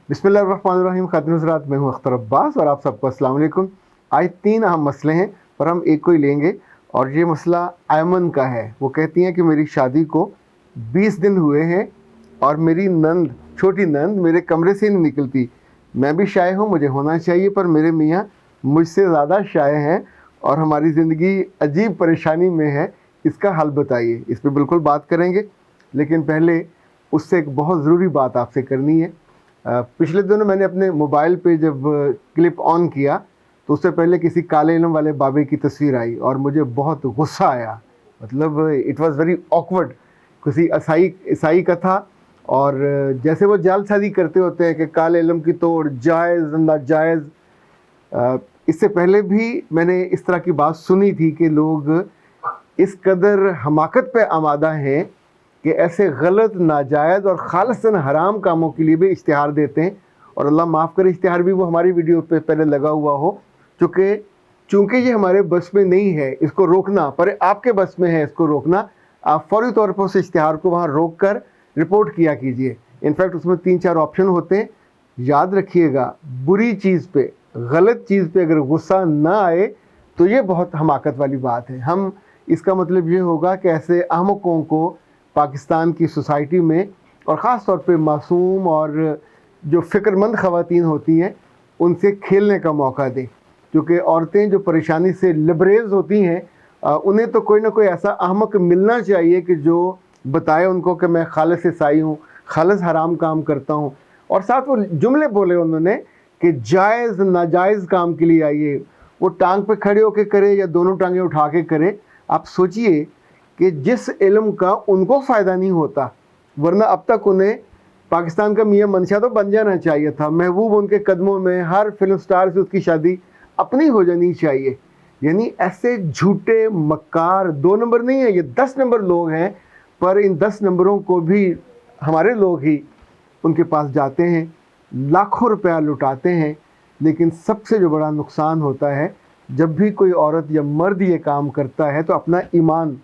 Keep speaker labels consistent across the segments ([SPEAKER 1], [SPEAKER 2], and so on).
[SPEAKER 1] बिस्मिल्लाहिर्रहमानिर्रहीम। खातिन हज़रात, मैं हूँ अख्तर अब्बास और आप सबको अस्सलाम वालेकुम। आज 3 अहम मसले हैं पर हम एक को ही लेंगे और ये मसला ऐमन का है। वो कहती हैं कि मेरी शादी को 20 दिन हुए हैं और मेरी नंद, छोटी नंद, मेरे कमरे से नहीं निकलती। मैं भी शाय हूँ, मुझे होना चाहिए, पर मेरे मियाँ मुझसे ज़्यादा शाय हैं और हमारी ज़िंदगी अजीब परेशानी में है। इसका हल बताइए। इस पर बिल्कुल बात करेंगे, लेकिन पहले उससे एक बहुत ज़रूरी बात आपसे करनी है। पिछले दिनों मैंने अपने मोबाइल पे जब क्लिप ऑन किया तो उससे पहले किसी काले इल्म वाले बाबे की तस्वीर आई और मुझे बहुत गुस्सा आया। मतलब इट वाज वेरी ऑकवर्ड। किसी ईसाई का था और जैसे वो जालसाजी करते होते हैं कि काले इल्म की तोड़ जायज़ नाजायज़। इससे पहले भी मैंने इस तरह की बात सुनी थी कि लोग इस कदर हमाकत पे आमादा हैं कि ऐसे गलत, नाजायज़ और खालिसन हराम कामों के लिए भी इश्तिहार देते हैं। और अल्लाह माफ़ करे, इश्तिहार भी वो हमारी वीडियो पे पहले लगा हुआ हो, चूँकि ये हमारे बस में नहीं है इसको रोकना, पर आपके बस में है इसको रोकना। आप फौरी तौर पर उस इश्तिहार को वहाँ रोक कर रिपोर्ट किया कीजिए। इनफैक्ट उसमें 3-4 ऑप्शन होते हैं। याद रखिएगा, बुरी चीज़ पे, गलत चीज़ पे अगर गुस्सा ना आए तो ये बहुत हमाकत वाली बात है। हम इसका मतलब ये होगा कि ऐसे अहमकों को पाकिस्तान की सोसाइटी में और ख़ास तौर पे मासूम और जो फ़िक्रमंद ख़वातीन होती हैं उनसे खेलने का मौका दें। क्योंकि औरतें जो परेशानी से लिबरेज होती हैं, उन्हें तो कोई ना कोई ऐसा अहमक मिलना चाहिए कि जो बताए उनको कि मैं खालिस ईसाई हूँ, खालिस हराम काम करता हूँ। और साथ वो जुमले बोले उन्होंने कि जायज़ नाजायज़ काम के लिए आइए। वो टांग पे खड़े होकर करे या दोनों टांगें उठा के करे। आप सोचिए कि जिस इल्म का उनको फ़ायदा नहीं होता, वरना अब तक उन्हें पाकिस्तान का मियां मनशा तो बन जाना चाहिए था। महबूब उनके कदमों में, हर फिल्म स्टार से उसकी शादी अपनी हो जानी चाहिए। यानी ऐसे झूठे मक्कार 2 नंबर नहीं है, ये 10 नंबर लोग हैं। पर इन 10 नंबरों को भी हमारे लोग ही उनके पास जाते हैं, लाखों रुपया लुटाते हैं। लेकिन सबसे जो बड़ा नुकसान होता है, जब भी कोई औरत या मर्द ये काम करता है तो अपना ईमान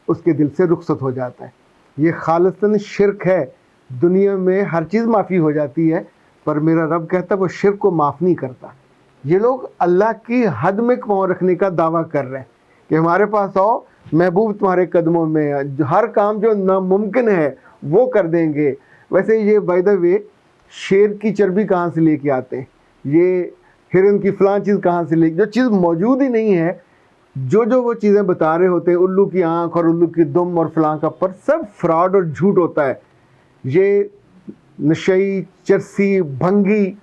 [SPEAKER 1] उसके दिल से रुखसत हो जाता है। ये खालिसन शिरक है। दुनिया में हर चीज़ माफ़ी हो जाती है, पर मेरा रब कहता है वो शिरक को माफ़ नहीं करता। ये लोग अल्लाह की हद में पाँव रखने का दावा कर रहे हैं कि हमारे पास आओ, महबूब तुम्हारे कदमों में है, हर काम जो नामुमकिन है वो कर देंगे। वैसे ये बाय द वे, शेर की चर्बी कहाँ से लेके आते हैं, ये हिरन की फ़लाँ चीज़ कहाँ से ले, जो चीज़ मौजूद ही नहीं है, जो वो चीज़ें बता रहे होते हैं, उल्लू की आँख और उल्लू की दुम और फलां का, पर सब फ्रॉड और झूठ होता है। ये नशई, चरसी, भंगी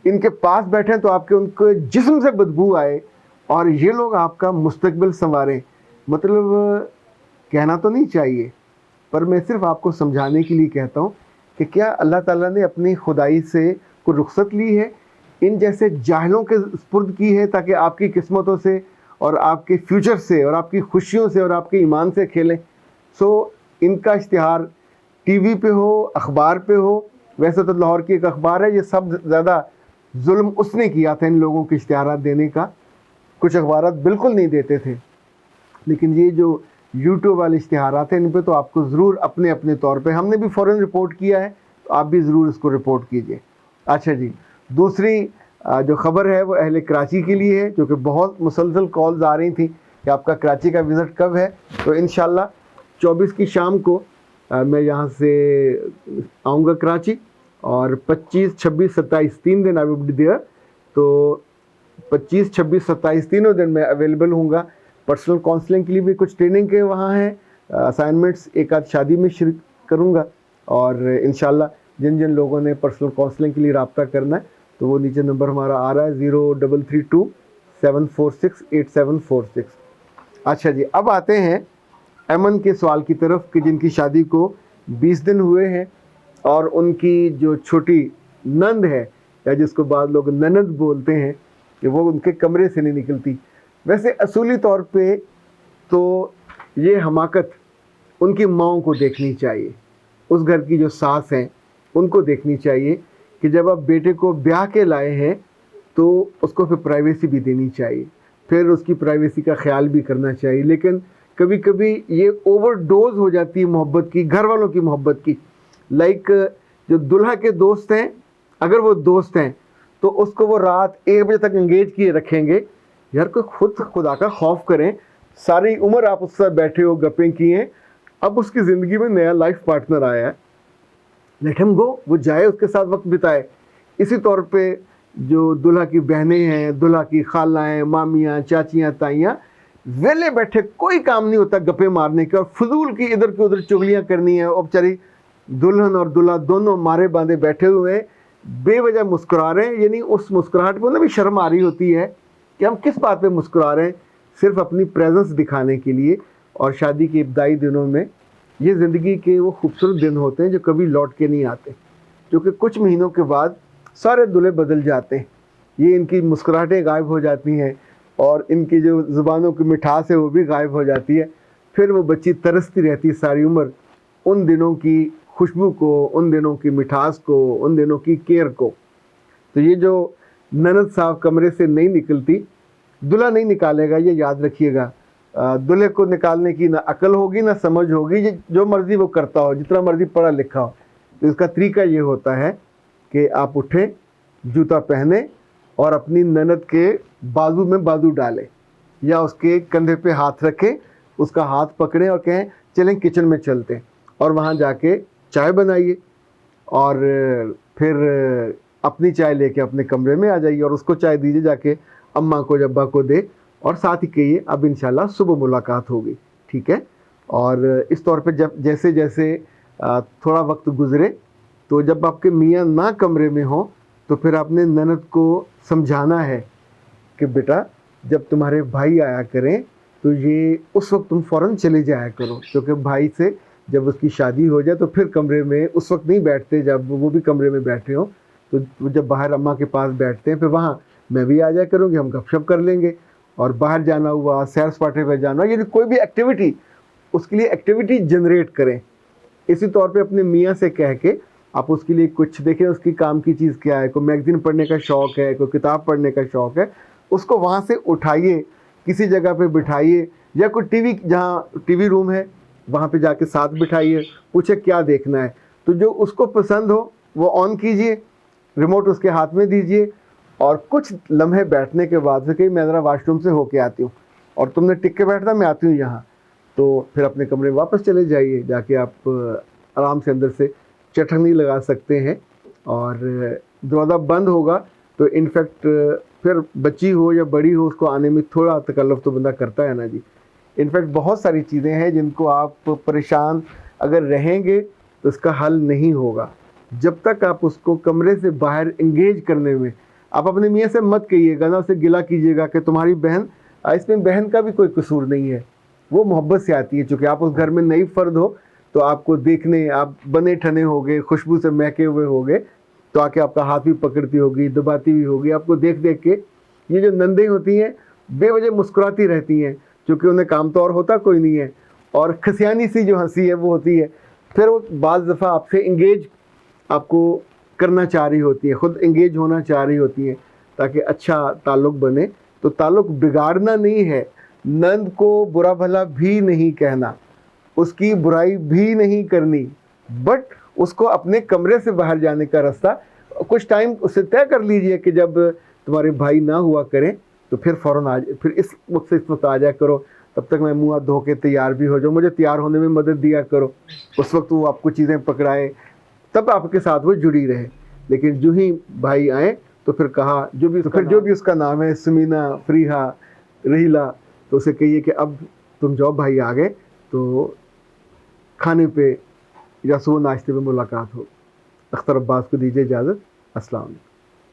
[SPEAKER 1] इनके पास बैठे तो आपके उनके जिस्म से बदबू आए और ये लोग आपका मुस्तकबिल संवारें। मतलब कहना तो नहीं चाहिए, पर मैं सिर्फ आपको समझाने के लिए कहता हूँ कि क्या अल्लाह ताला ने अपनी खुदाई से कोई रुखसत ली है, इन जैसे जाहिलों के स्पुर्द की है, ताकि आपकी किस्मतों से और आपके फ्यूचर से और आपकी खुशियों से और आपके ईमान से खेलें। सो इनका इश्तिहार टीवी पे हो, अखबार पे हो, वैसे तो लाहौर की एक अखबार है, ये सब ज़्यादा जुल्म उसने किया था इन लोगों के इश्तिहारात देने का। कुछ अखबारात बिल्कुल नहीं देते थे, लेकिन ये जो यूट्यूब वाले इश्तिहारात हैं इन पे तो आपको ज़रूर अपने अपने तौर पे, हमने भी फ़ौरन रिपोर्ट किया है, तो आप भी ज़रूर इसको रिपोर्ट कीजिए। अच्छा जी, दूसरी जो ख़बर है वो अहले कराची के लिए है, जो कि बहुत मुसलसल कॉल्स आ रही थी कि आपका कराची का विज़िट कब है। तो इंशाल्लाह 24 की शाम को मैं यहाँ से आऊँगा कराची, और 25, 26, 27 3 दिन आई विल बी देयर। तो 25, 26, 27 तीनों दिन मैं अवेलेबल हूँगा। पर्सनल काउंसलिंग के लिए भी कुछ ट्रेनिंग के वहाँ हैं असाइनमेंट्स, एक आध शादी में शिरकत करूँगा। और इंशाल्लाह जिन जिन लोगों ने पर्सनल काउंसलिंग के लिए रब्ता करना है तो वो नीचे नंबर हमारा आ रहा है 0332-746-8746। अच्छा जी, अब आते हैं अमन के सवाल की तरफ कि जिनकी शादी को 20 दिन हुए हैं और उनकी जो छोटी नंद है, या जिसको बाद लोग ननद बोलते हैं, कि वो उनके कमरे से नहीं निकलती। वैसे असूली तौर पे तो ये हमाकत उनकी माँओं को देखनी चाहिए, उस घर की जो सास हैं उनको देखनी चाहिए कि जब आप बेटे को ब्याह के लाए हैं तो उसको फिर प्राइवेसी भी देनी चाहिए, फिर उसकी प्राइवेसी का ख्याल भी करना चाहिए। लेकिन कभी कभी ये ओवरडोज हो जाती है मोहब्बत की, घर वालों की मोहब्बत की। लाइक जो दुल्हा के दोस्त हैं اگر وہ دوست ہیں تو اس کو وہ رات 1 بجے تک انگیج کیے رکھیں گے. یار کوئی خدا کا خوف کریں. ساری عمر آپ اس سے بیٹھے ہو, گپیں کی ہیں, اب اس کی زندگی میں نیا لائف پارٹنر آیا ہے, لیٹ ہم گو, وہ جائے, اس کے ساتھ وقت بتائے. اسی طور پہ جو دلہا کی بہنیں ہیں, دلہا کی خالائیں, مامیاں, چاچیاں, تائیاں, ویلے بیٹھے کوئی کام نہیں ہوتا گپے مارنے کے اور فضول کی ادھر کی ادھر چغلیاں کرنی ہیں. اور بیچاری دلہن اور دلہا دونوں مارے باندھے بیٹھے ہوئے ہیں, بے وجہ مسکرا رہے ہیں. یعنی اس مسکراہٹ پہ انہیں بھی شرم آ رہی ہوتی ہے کہ ہم کس بات پہ مسکرا رہے ہیں, صرف اپنی پریزنس دکھانے کے لیے. اور شادی کے ابتدائی دنوں میں یہ زندگی کے وہ خوبصورت دن ہوتے ہیں جو کبھی لوٹ کے نہیں آتے, کیونکہ کچھ مہینوں کے بعد سارے دلہے بدل جاتے ہیں. یہ ان کی مسکراہٹیں غائب ہو جاتی ہیں اور ان کی جو زبانوں کی مٹھاس ہے وہ بھی غائب ہو جاتی ہے. پھر وہ بچی ترستی رہتی ہے ساری عمر ان دنوں کی خوشبو کو, ان دنوں کی مٹھاس کو, ان دنوں کی کیئر کو. تو یہ جو نند صاحب کمرے سے نہیں نکلتی, دلہا نہیں نکالے گا, یہ یاد رکھیے گا. دلہے کو نکالنے کی نہ عقل ہوگی نہ سمجھ ہوگی, یہ جو مرضی وہ کرتا ہو, جتنا مرضی پڑھا لکھا ہو. تو اس کا طریقہ یہ ہوتا ہے کہ آپ اٹھیں, جوتا پہنیں اور اپنی نند کے بازو میں بازو ڈالیں یا اس کے کندھے پہ ہاتھ رکھیں, اس کا ہاتھ پکڑیں اور کہیں چلیں کچن میں چلتے ہیں, اور وہاں جا کے چائے بنائیے اور پھر اپنی چائے لے کے اپنے کمرے میں آ جائیے اور اس کو چائے دیجیے جا کے, اماں کو ابا کو دے, اور ساتھ ہی کہیے اب انشاءاللہ صبح ملاقات ہوگی, ٹھیک ہے. اور اس طور پہ جب جیسے جیسے تھوڑا وقت گزرے تو جب آپ کے میاں نہ کمرے میں ہوں تو پھر آپ نے نند کو سمجھانا ہے کہ بیٹا جب تمہارے بھائی آیا کریں تو یہ اس وقت تم فوراً چلے جایا کرو, کیونکہ بھائی سے جب اس کی شادی ہو جائے تو پھر کمرے میں اس وقت نہیں بیٹھتے جب وہ بھی کمرے میں بیٹھے ہوں. تو جب باہر اماں کے پاس بیٹھتے ہیں پھر وہاں میں بھی آ جایا کروں گی, ہم گپ شپ کر لیں گے. اور باہر جانا ہوا, سیر سپاٹے پہ جانا, یعنی کوئی بھی ایکٹیویٹی, اس کے لیے ایکٹیویٹی جنریٹ کریں. اسی طور پہ اپنے میاں سے کہہ کے آپ اس کے لیے کچھ دیکھیں, اس کی کام کی چیز کیا ہے, کوئی میگزین پڑھنے کا شوق ہے, کوئی کتاب پڑھنے کا شوق ہے, اس کو وہاں سے اٹھائیے, کسی جگہ پہ بٹھائیے, یا کوئی ٹی وی, جہاں ٹی وی روم ہے وہاں پہ جا کے ساتھ بٹھائیے, پوچھے کیا دیکھنا ہے. تو جو اس کو پسند ہو وہ آن کیجئے, ریموٹ اس کے ہاتھ میں دیجئے, اور کچھ لمحے بیٹھنے کے بعد سے کہ میں ذرا واش روم سے ہو کے آتی ہوں اور تم نے ٹک کے بیٹھنا, میں آتی ہوں یہاں, تو پھر اپنے کمرے واپس چلے جائیے. جا کے آپ آرام سے اندر سے چٹنی لگا سکتے ہیں, اور دروازہ بند ہوگا تو انفیکٹ پھر بچی ہو یا بڑی ہو اس کو آنے میں تھوڑا تکلف تو بندہ کرتا ہے نا جی. انفیکٹ بہت ساری چیزیں ہیں جن کو آپ پریشان اگر رہیں گے تو اس کا حل نہیں ہوگا. جب تک آپ اس کو کمرے سے باہر انگیج کرنے میں, آپ اپنے میاں سے مت کہیے گا نا, اسے گلا کیجیے گا کہ تمہاری بہن, اس میں بہن کا بھی کوئی قصور نہیں ہے, وہ محبت سے آتی ہے. چونکہ آپ اس گھر میں نئی فرد ہو تو آپ کو دیکھنے, آپ بنے ٹھنے ہو گئے, خوشبو سے مہکے ہوئے ہو گئے, تو آ کے آپ کا ہاتھ بھی پکڑتی ہوگی, دباتی بھی ہوگی. آپ کو دیکھ دیکھ کے یہ جو نندیں ہوتی ہیں بے وجہ مسکراتی رہتی ہیں, کیونکہ انہیں کام تو اور ہوتا کوئی نہیں ہے, اور کھسیانی سی جو ہنسی ہے وہ ہوتی ہے. پھر وہ بعض دفعہ آپ سے انگیج آپ کو کرنا چاہ رہی ہوتی ہیں, خود انگیج ہونا چاہ رہی ہوتی ہیں تاکہ اچھا تعلق بنے. تو تعلق بگاڑنا نہیں ہے, نند کو برا بھلا بھی نہیں کہنا, اس کی برائی بھی نہیں کرنی, بٹ اس کو اپنے کمرے سے باہر جانے کا راستہ کچھ ٹائم اس سے طے کر لیجئے کہ جب تمہارے بھائی نہ ہوا کریں تو پھر فوراً پھر اس وقت سے اس وقت آ جایا کرو, تب تک میں منہ ہاتھ دھو کے تیار بھی ہو جاؤں, مجھے تیار ہونے میں مدد دیا کرو. اس وقت وہ آپ کو چیزیں پکڑائے, تب آپ کے ساتھ وہ جڑی رہے. لیکن جو ہی بھائی آئیں تو پھر کہا جو بھی اس کا نام ہے, سمینا, فریحہ, رحیلہ, تو اسے کہیے کہ اب تم جاؤ, بھائی آ گئے, تو کھانے پہ یا صبح ناشتے پہ ملاقات ہو. اختر عباس کو دیجیے اجازت. السلام علیکم.